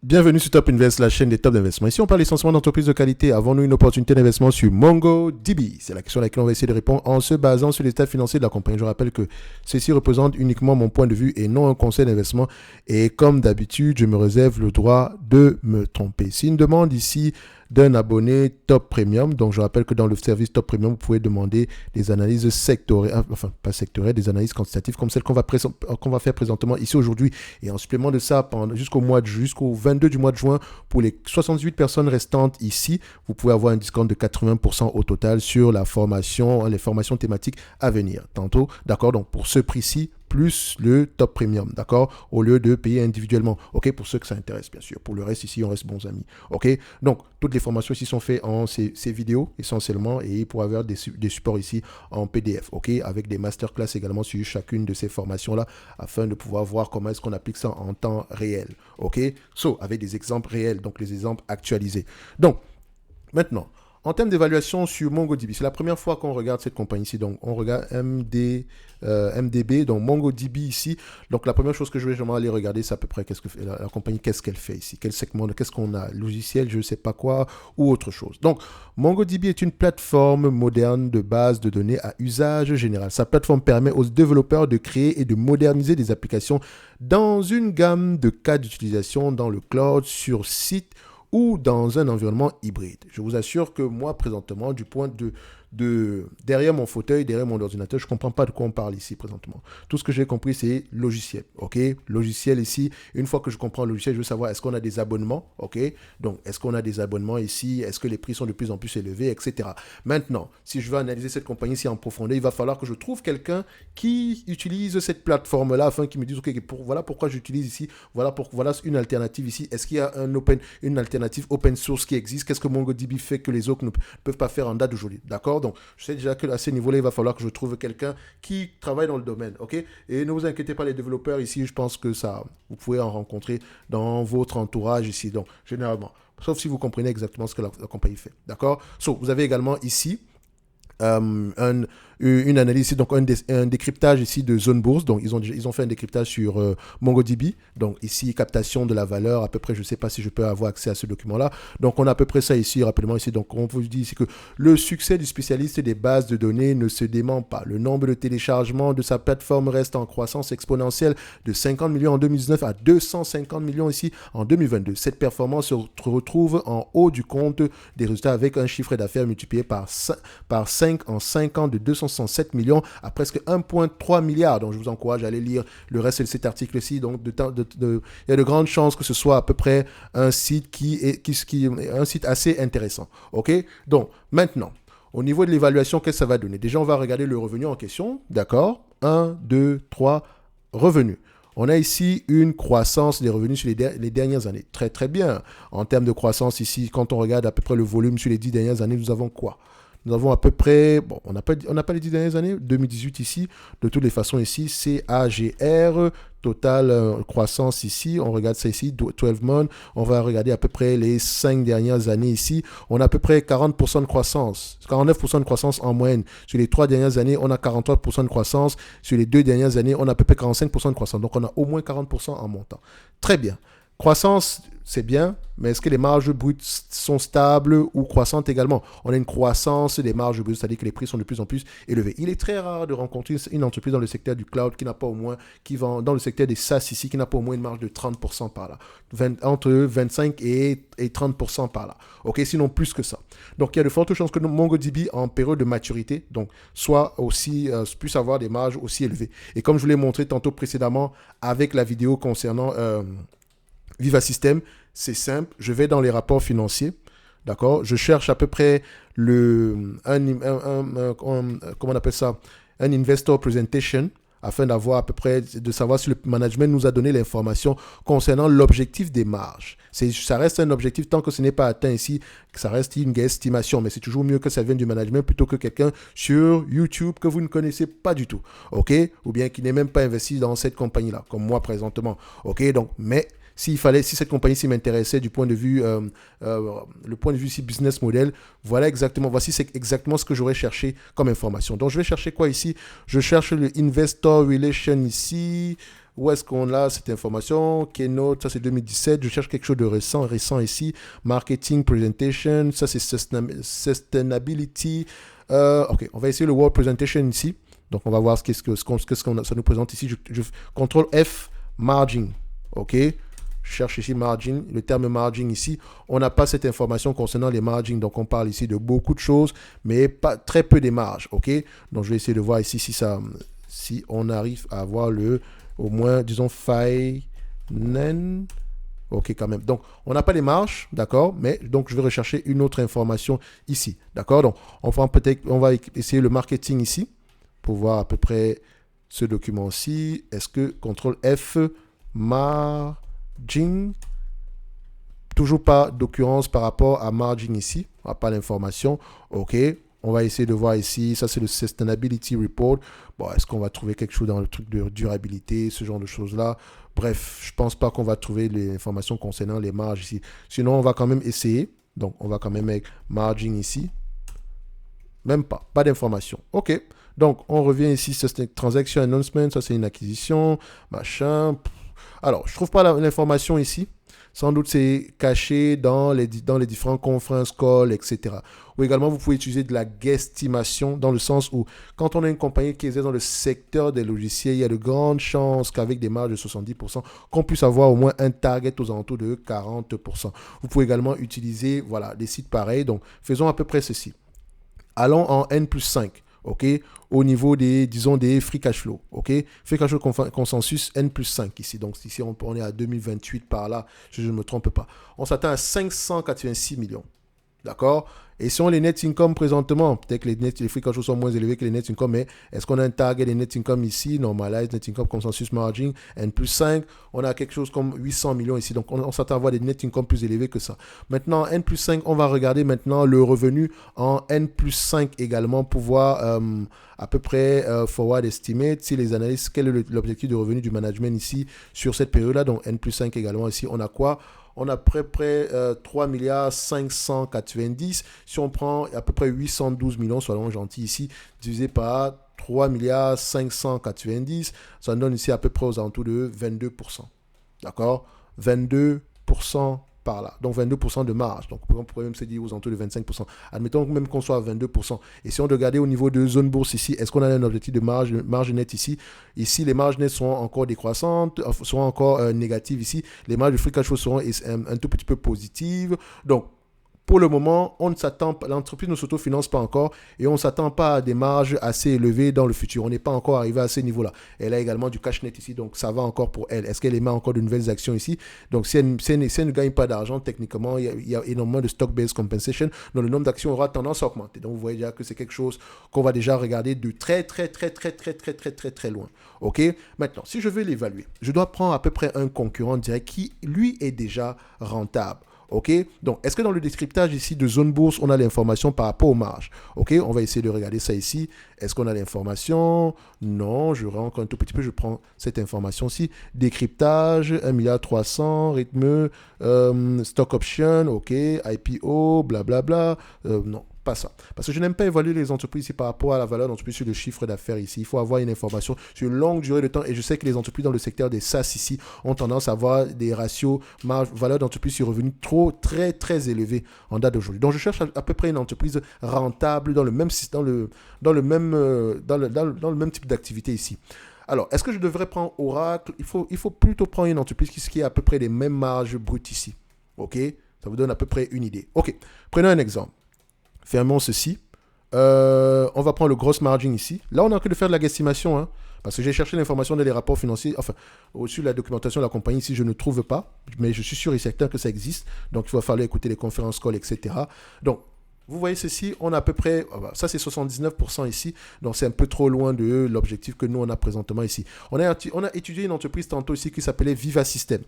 Bienvenue sur Top Invest, la chaîne des top d'investissement. Ici, on parle essentiellement d'entreprises de qualité. Avons-nous une opportunité d'investissement sur MongoDB? C'est la question à laquelle on va essayer de répondre en se basant sur les états financiers de la compagnie. Je rappelle que ceci représente uniquement mon point de vue et non un conseil d'investissement. Et comme d'habitude, je me réserve le droit de me tromper. Si une demande ici d'un abonné Top Premium, donc je rappelle que dans le service Top Premium, vous pouvez demander des analyses sectorielles, enfin pas sectorielles, des analyses quantitatives comme celles qu'on va faire présentement ici aujourd'hui. Et en supplément de ça, jusqu'au 22 du mois de juin, pour les 78 personnes restantes ici, vous pouvez avoir un discount de 80% au total sur les formations thématiques à venir. Tantôt, d'accord, donc pour ce prix-ci, plus le top premium, d'accord, au lieu de payer individuellement, ok, pour ceux que ça intéresse, bien sûr. Pour le reste, ici, on reste bons amis, ok. Donc, toutes les formations ici sont faites en ces vidéos, essentiellement, et pour avoir des supports ici en PDF, ok, avec des masterclass également sur chacune de ces formations-là, afin de pouvoir voir comment est-ce qu'on applique ça en temps réel, ok, avec des exemples réels, donc les exemples actualisés. Donc, maintenant, en termes d'évaluation sur MongoDB, c'est la première fois qu'on regarde cette compagnie ici. Donc, on regarde MDB, donc MongoDB ici. Donc, la première chose que je vais vraiment aller regarder, c'est à peu près la compagnie, qu'est-ce qu'elle fait ici, quel segment, qu'est-ce qu'on a, logiciel, je ne sais pas quoi, ou autre chose. Donc, MongoDB est une plateforme moderne de base de données à usage général. Sa plateforme permet aux développeurs de créer et de moderniser des applications dans une gamme de cas d'utilisation dans le cloud, sur site, ou dans un environnement hybride. Je vous assure que moi, présentement, du point de derrière mon fauteuil, derrière mon ordinateur, je ne comprends pas de quoi on parle ici présentement. Tout ce que j'ai compris, c'est logiciel. OK? Logiciel ici, une fois que je comprends le logiciel, je veux savoir est-ce qu'on a des abonnements? OK? Donc, est-ce qu'on a des abonnements ici? Est-ce que les prix sont de plus en plus élevés, etc. Maintenant, si je veux analyser cette compagnie ici en profondeur, il va falloir que je trouve quelqu'un qui utilise cette plateforme-là afin qu'il me dise, OK, voilà pourquoi j'utilise ici, voilà une alternative ici. Est-ce qu'il y a une alternative open source qui existe? Qu'est-ce que MongoDB fait que les autres ne peuvent pas faire en date d'aujourd'hui? D'accord? Donc, je sais déjà qu'à ce niveau-là, il va falloir que je trouve quelqu'un qui travaille dans le domaine, ok? Et ne vous inquiétez pas, les développeurs ici, je pense que ça, vous pouvez en rencontrer dans votre entourage ici, donc, généralement. Sauf si vous comprenez exactement ce que la compagnie fait, d'accord? Vous avez également ici une analyse ici, donc un décryptage ici de zone bourse. Donc ils ont fait un décryptage sur MongoDB. Donc ici, captation de la valeur, à peu près, je ne sais pas si je peux avoir accès à ce document-là. Donc on a à peu près ça ici, rapidement ici. Donc on vous dit ici que le succès du spécialiste des bases de données ne se dément pas. Le nombre de téléchargements de sa plateforme reste en croissance exponentielle de 50 millions en 2019 à 250 millions ici en 2022. Cette performance se retrouve en haut du compte des résultats avec un chiffre d'affaires multiplié par 5 en 5 ans de 267 millions à presque 1,3 milliard. Donc, je vous encourage à aller lire le reste de cet article-ci. Donc, il y a de grandes chances que ce soit à peu près un site un site assez intéressant. OK? Donc, maintenant, au niveau de l'évaluation, qu'est-ce que ça va donner? Déjà, on va regarder le revenu en question. D'accord? 1, 2, 3, revenus. On a ici une croissance des revenus sur les dernières années. Très, très bien. En termes de croissance ici, quand on regarde à peu près le volume sur les 10 dernières années, nous avons quoi? Nous avons à peu près, bon, on n'a pas les 10 dernières années, 2018 ici, de toutes les façons ici, CAGR, total croissance ici, on regarde ça ici, 12 months, on va regarder à peu près les 5 dernières années ici, on a à peu près 40% de croissance, 49% de croissance en moyenne. Sur les 3 dernières années, on a 43% de croissance, sur les 2 dernières années, on a à peu près 45% de croissance, donc on a au moins 40% en montant. Très bien. Croissance, c'est bien, mais est-ce que les marges brutes sont stables ou croissantes également? On a une croissance des marges brutes, c'est-à-dire que les prix sont de plus en plus élevés. Il est très rare de rencontrer une entreprise dans le secteur du cloud qui n'a pas au moins, qui vend dans le secteur des SaaS ici, qui n'a pas au moins une marge de 30% par là. Entre 25 et 30% par là. OK, sinon plus que ça. Donc, il y a de fortes chances que MongoDB, en période de maturité, donc, puisse avoir des marges aussi élevées. Et comme je vous l'ai montré tantôt précédemment avec la vidéo concernant Viva System, c'est simple. Je vais dans les rapports financiers, d'accord? Je cherche à peu près comment on appelle ça? Un investor presentation, afin d'avoir à peu près, de savoir si le management nous a donné l'information concernant l'objectif des marges. Ça reste un objectif tant que ce n'est pas atteint ici, ça reste une estimation, mais c'est toujours mieux que ça vienne du management plutôt que quelqu'un sur YouTube que vous ne connaissez pas du tout, ok? Ou bien qui n'est même pas investi dans cette compagnie-là, comme moi présentement, ok? Donc, mais si cette compagnie m'intéressait du point de vue, le point de vue ici business model, voici c'est exactement ce que j'aurais cherché comme information. Donc, je vais chercher quoi ici? Je cherche le investor relation ici. Où est-ce qu'on a cette information? Keynote, ça c'est 2017. Je cherche quelque chose de récent ici. Marketing Presentation, ça c'est Sustainability. Ok, on va essayer le World Presentation ici. Donc, on va voir ce que ça nous présente ici. Je contrôle F, margin. Ok, je cherche ici margin, le terme margin ici. On n'a pas cette information concernant les margins. Donc, on parle ici de beaucoup de choses, mais pas très peu des marges. Ok, donc je vais essayer de voir ici si on arrive à avoir au moins, disons, finance. Ok, quand même. Donc, on n'a pas les marges, d'accord, mais donc je vais rechercher une autre information ici, d'accord. Donc, on va essayer le marketing ici pour voir à peu près ce document-ci. Est-ce que CTRL F, margin, toujours pas d'occurrence par rapport à margin ici, on n'a pas l'information. Ok, on va essayer de voir ici, ça c'est le Sustainability Report. Bon, est-ce qu'on va trouver quelque chose dans le truc de durabilité, ce genre de choses-là? Bref, je ne pense pas qu'on va trouver les informations concernant les marges ici. Sinon, on va quand même essayer. Donc, on va quand même avec margin ici. Même pas d'information. OK. Donc, on revient ici, c'est transaction announcement, ça c'est une acquisition, machin. Alors, je ne trouve pas l'information ici. Sans doute, c'est caché dans les différents conference calls, etc. Ou également, vous pouvez utiliser de la guesstimation dans le sens où, quand on a une compagnie qui est dans le secteur des logiciels, il y a de grandes chances qu'avec des marges de 70%, qu'on puisse avoir au moins un target aux alentours de 40%. Vous pouvez également utiliser, voilà, des sites pareils. Donc, faisons à peu près ceci. Allons en N+5. OK, au niveau disons, des free cash flow. OK, free cash flow consensus N+5 ici. Donc, ici, on est à 2028 par là, si je ne me trompe pas. On s'attend à 586 millions. D'accord? Et si on les net income présentement, peut-être que les free cash flow sont moins élevés que les net income, mais est-ce qu'on a un target des net income ici? Normalize net income consensus margin N+5. On a quelque chose comme 800 millions ici. Donc, on s'attend à avoir des net income plus élevés que ça. Maintenant, N+5, on va regarder maintenant le revenu en N+5 également pour voir à peu près forward estimate, si les analystes, quel est l'objectif de revenu du management ici sur cette période-là. Donc, N+5 également ici, on a quoi? On a à peu près 3 milliards 590. Si on prend à peu près 812 millions, soyons gentils ici, divisé par 3 milliards 590, ça donne ici à peu près aux alentours de 22%. D'accord? 22% par là. Donc 22% de marge. Donc on pourrait même se dire aux alentours de 25%. Admettons même qu'on soit à 22%. Et si on regarde au niveau de zone bourse ici, est-ce qu'on a un objectif de marge nette ici? Ici, les marges nettes seront encore décroissantes, seront encore négatives ici. Les marges de free cash flow seront un tout petit peu positives. Donc, pour le moment, l'entreprise ne s'autofinance pas encore et on ne s'attend pas à des marges assez élevées dans le futur. On n'est pas encore arrivé à ce niveau-là. Elle a également du cash net ici, donc ça va encore pour elle. Est-ce qu'elle émet encore de nouvelles actions ici? Donc, si elle ne gagne pas d'argent, techniquement, il y a énormément de stock-based compensation, donc le nombre d'actions aura tendance à augmenter. Donc, vous voyez déjà que c'est quelque chose qu'on va déjà regarder de très loin. OK? Maintenant, si je veux l'évaluer, je dois prendre à peu près un concurrent direct qui, lui, est déjà rentable. OK, donc est-ce que dans le décryptage ici de zone bourse, on a l'information par rapport aux marges? OK, on va essayer de regarder ça ici. Est-ce qu'on a l'information? Non, je rentre encore un tout petit peu, je prends cette information-ci. Décryptage, 1,3 milliard, rythme, stock option, OK, IPO, blablabla. Non, pas ça. Parce que je n'aime pas évaluer les entreprises ici par rapport à la valeur d'entreprise sur le chiffre d'affaires ici. Il faut avoir une information sur une longue durée de temps. Et je sais que les entreprises dans le secteur des SaaS ici ont tendance à avoir des ratios valeur d'entreprise sur revenu très élevés en date d'aujourd'hui. Donc je cherche à peu près une entreprise rentable dans le même type d'activité ici. Alors, est-ce que je devrais prendre Oracle? Il faut plutôt prendre une entreprise qui a à peu près les mêmes marges brutes ici. OK? Ça vous donne à peu près une idée. OK. Prenons un exemple. Fermons ceci. On va prendre le gross margin ici. Là, on a que de faire de la guesstimation, hein, parce que j'ai cherché l'information dans les rapports financiers, enfin, au-dessus de la documentation de la compagnie, ici, je ne trouve pas, mais je suis sûr et certain que ça existe. Donc, il va falloir écouter les conférences calls, etc. Donc, vous voyez ceci, on a à peu près, ça c'est 79% ici, donc c'est un peu trop loin de l'objectif que nous, on a présentement ici. On a étudié une entreprise tantôt ici qui s'appelait Viva System.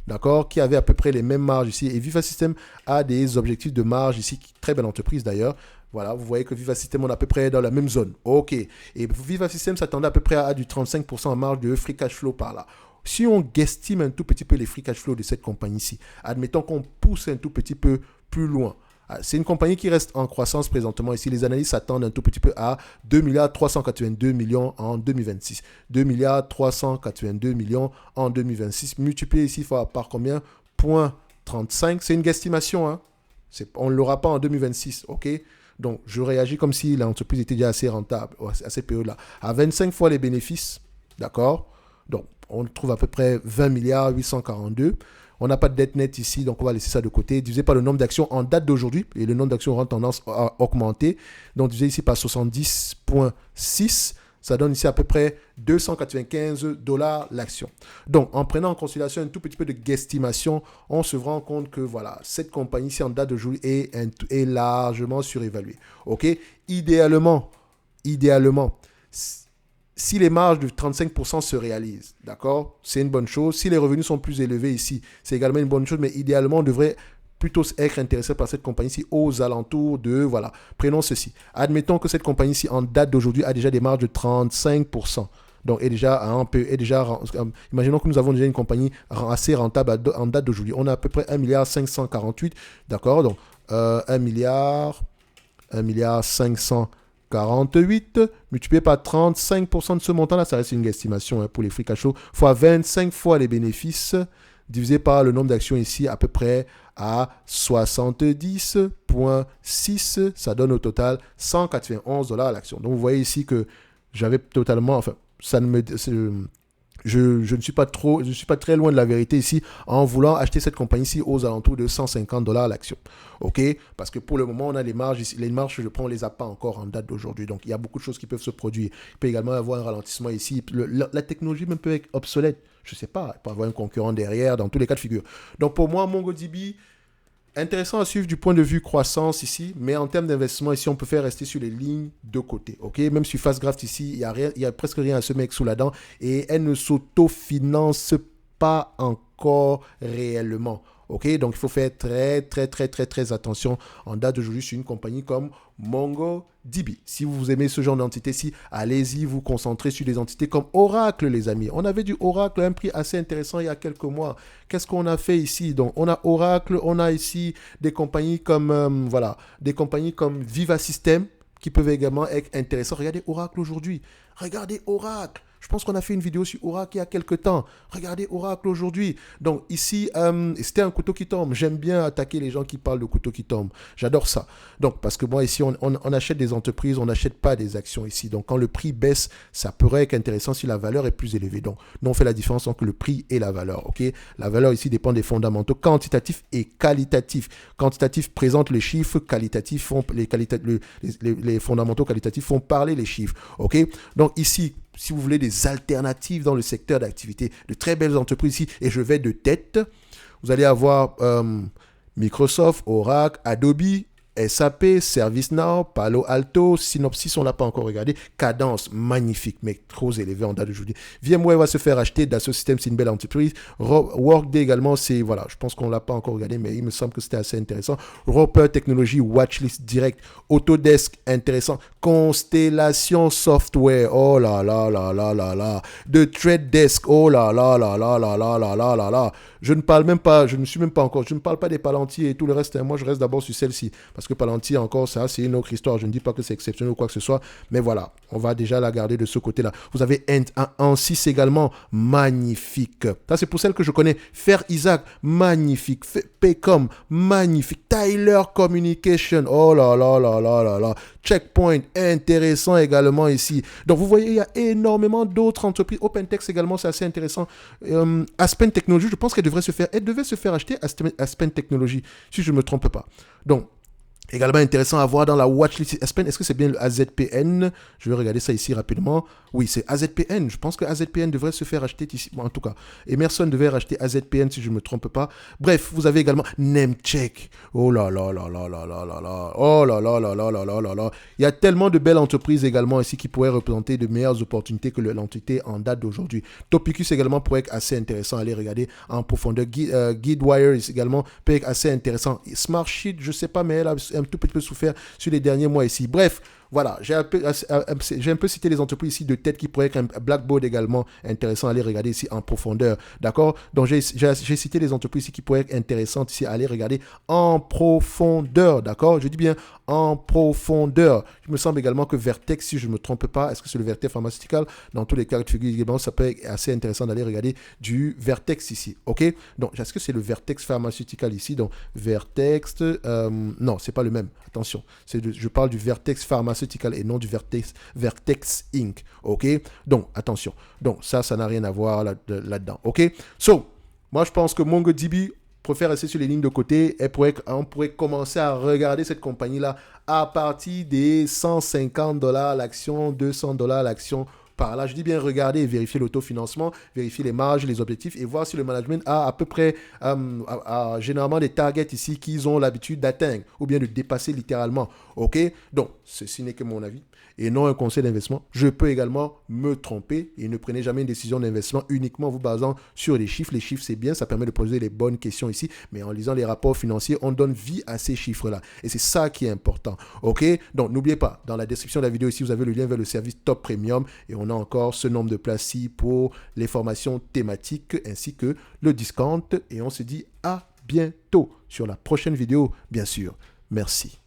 D'accord, qui avait à peu près les mêmes marges ici. Et Viva System a des objectifs de marge ici, très belle entreprise d'ailleurs. Voilà, vous voyez que Viva System, on est à peu près dans la même zone. OK. Et Viva System s'attendait à peu près à du 35% en marge de free cash flow par là. Si on guessime un tout petit peu les free cash flow de cette compagnie ici, admettons qu'on pousse un tout petit peu plus loin, C'est une compagnie qui reste en croissance présentement. Ici, les analystes s'attendent un tout petit peu à 2,382 milliards en 2026. 2,382 milliards en 2026. Multiplié ici par combien? 0,35. C'est une guesstimation. Hein? On ne l'aura pas en 2026. OK? Donc, je réagis comme si l'entreprise était déjà assez rentable à cette période-là. À 25 fois les bénéfices. D'accord? Donc, on trouve à peu près 20 milliards 842. On n'a pas de dette nette ici, donc on va laisser ça de côté. Divisé par le nombre d'actions en date d'aujourd'hui, et le nombre d'actions aura tendance à augmenter. Donc divisé ici par 70,6, ça donne ici à peu près 295 $ l'action. Donc en prenant en considération un tout petit peu de guesstimation, on se rend compte que voilà, cette compagnie ici en date d'aujourd'hui est largement surévaluée. Ok, idéalement, si les marges de 35% se réalisent, d'accord, c'est une bonne chose. Si les revenus sont plus élevés ici, c'est également une bonne chose, mais idéalement, on devrait plutôt être intéressé par cette compagnie-ci aux alentours de, voilà, prenons ceci. Admettons que cette compagnie-ci, en date d'aujourd'hui, a déjà des marges de 35%. Donc, imaginons que nous avons déjà une compagnie assez rentable en date d'aujourd'hui. On a à peu près 1,548 milliard, d'accord, donc 1,548 multiplié par 35% de ce montant-là, ça reste une estimation hein, pour les free cash flow, fois 25 fois les bénéfices, divisé par le nombre d'actions ici, à peu près à 70,6, ça donne au total 191 $ à l'action. Donc vous voyez ici que j'avais totalement, enfin, ça ne me... Je ne suis pas très loin de la vérité ici en voulant acheter cette compagnie-ci aux alentours de 150 $ l'action. OK? Parce que pour le moment, on a les marges ici. Les marges, je prends, on ne les a pas encore en date d'aujourd'hui. Donc, il y a beaucoup de choses qui peuvent se produire. Il peut également y avoir un ralentissement ici. La technologie même peut être obsolète. Je ne sais pas. Il peut y avoir un concurrent derrière dans tous les cas de figure. Donc, pour moi, MongoDB, intéressant à suivre du point de vue croissance ici, mais en termes d'investissement ici, on peut faire rester sur les lignes de côté. Ok, même sur Fastgraft ici, il y a presque rien à se mettre sous la dent et elle ne s'autofinance pas encore réellement. Ok, donc il faut faire très attention en date d'aujourd'hui sur une compagnie comme MongoDB. Si vous aimez ce genre d'entité-ci, allez-y vous concentrer sur des entités comme Oracle, les amis. On avait du Oracle à un prix assez intéressant il y a quelques mois. Qu'est-ce qu'on a fait ici? Donc, on a Oracle, on a ici des compagnies comme, des compagnies comme Viva System qui peuvent également être intéressantes. Regardez Oracle aujourd'hui. Regardez Oracle. Je pense qu'on a fait une vidéo sur Oracle il y a quelques temps. Regardez Oracle aujourd'hui. Donc ici, c'était un couteau qui tombe. J'aime bien attaquer les gens qui parlent de couteau qui tombe. J'adore ça. Donc parce que moi ici, on achète des entreprises, on n'achète pas des actions ici. Donc quand le prix baisse, ça pourrait être intéressant si la valeur est plus élevée. Donc nous, on fait la différence entre le prix et la valeur. Ok, la valeur ici dépend des fondamentaux quantitatifs et qualitatifs. Quantitatifs présentent les chiffres, qualitatifs font les fondamentaux qualitatifs font parler les chiffres. Ok, donc ici, si vous voulez des alternatives dans le secteur d'activité, de très belles entreprises ici, et je vais de tête, vous allez avoir Microsoft, Oracle, Adobe, SAP, ServiceNow, Palo Alto, Synopsys, on ne l'a pas encore regardé, Cadence, magnifique, mais trop élevé en date d'aujourd'hui. VMware va se faire acheter, Dassault Systèmes, c'est une belle entreprise. Workday également, c'est, voilà, je pense qu'on ne l'a pas encore regardé, mais il me semble que c'était assez intéressant. Roper Technologies, Watchlist Direct, Autodesk, intéressant. Constellation Software, oh là là là là là là. The Trade Desk, oh là là là là là là là là là là. Je ne parle même pas, je ne suis même pas encore, je ne parle pas des Palantir et tout le reste. Moi, je reste d'abord sur celle-ci. Parce que Palantir, encore, ça, c'est une autre histoire. Je ne dis pas que c'est exceptionnel ou quoi que ce soit. Mais voilà, on va déjà la garder de ce côté-là. Vous avez Ansys également, magnifique. Ça, c'est pour celle que je connais. Faire Isaac, magnifique. Paycom, magnifique. Tyler Communication, oh là là là là là là. Checkpoint, intéressant également ici. Donc, vous voyez, il y a énormément d'autres entreprises. OpenText également, c'est assez intéressant. Aspen Technology, je pense qu'elle devait se faire acheter Aspen Technology, si je ne me trompe pas. Donc, également intéressant à voir dans la watchlist Aspen. Est-ce que c'est bien le AZPN? Je vais regarder ça ici rapidement. Oui, c'est AZPN. Je pense que AZPN devrait se faire acheter ici. Bon, en tout cas, Emerson devait racheter AZPN si je ne me trompe pas. Bref, vous avez également Nemcheck. Oh là là là là là là là là. Oh là là là là là là là là. Il y a tellement de belles entreprises également ici qui pourraient représenter de meilleures opportunités que l'entité en date d'aujourd'hui. Topicus également pourrait être assez intéressant à aller regarder en profondeur. Guidewire également peut être assez intéressant. Smartsheet, je ne sais pas, mais elle a un tout petit peu souffert sur les derniers mois ici. Bref, voilà, j'ai un peu cité les entreprises ici de tête qui pourraient être un Blackboard également intéressant à aller regarder ici en profondeur. D'accord? Donc, j'ai cité les entreprises ici qui pourraient être intéressantes ici à aller regarder en profondeur. D'accord? Je dis bien en profondeur. Il me semble également que Vertex, si je ne me trompe pas, est-ce que c'est le Vertex Pharmaceutical? Dans tous les cas de figure, ça peut être assez intéressant d'aller regarder du Vertex ici. OK? Donc, est-ce que c'est le Vertex Pharmaceutical ici? Donc, Vertex, non, c'est pas le même. Attention, je parle du Vertex Pharmaceutical et non du Vertex Inc. OK? Donc, attention. Donc, ça n'a rien à voir là-dedans. OK? So, moi, je pense que MongoDB préfère rester sur les lignes de côté. On pourrait commencer à regarder cette compagnie-là à partir des $150 l'action, $200 l'action. Par là, je dis bien regarder et vérifier l'autofinancement, vérifier les marges, les objectifs et voir si le management a à peu près généralement des targets ici qu'ils ont l'habitude d'atteindre ou bien de dépasser littéralement. OK? Donc, ceci n'est que mon avis et non un conseil d'investissement. Je peux également me tromper et ne prenez jamais une décision d'investissement uniquement en vous basant sur les chiffres. Les chiffres, c'est bien, ça permet de poser les bonnes questions ici, mais en lisant les rapports financiers, on donne vie à ces chiffres-là. Et c'est ça qui est important. OK? Donc, n'oubliez pas, dans la description de la vidéo ici, vous avez le lien vers le service Top Premium et on a encore ce nombre de places ici pour les formations thématiques ainsi que le discount. Et on se dit à bientôt sur la prochaine vidéo, bien sûr. Merci.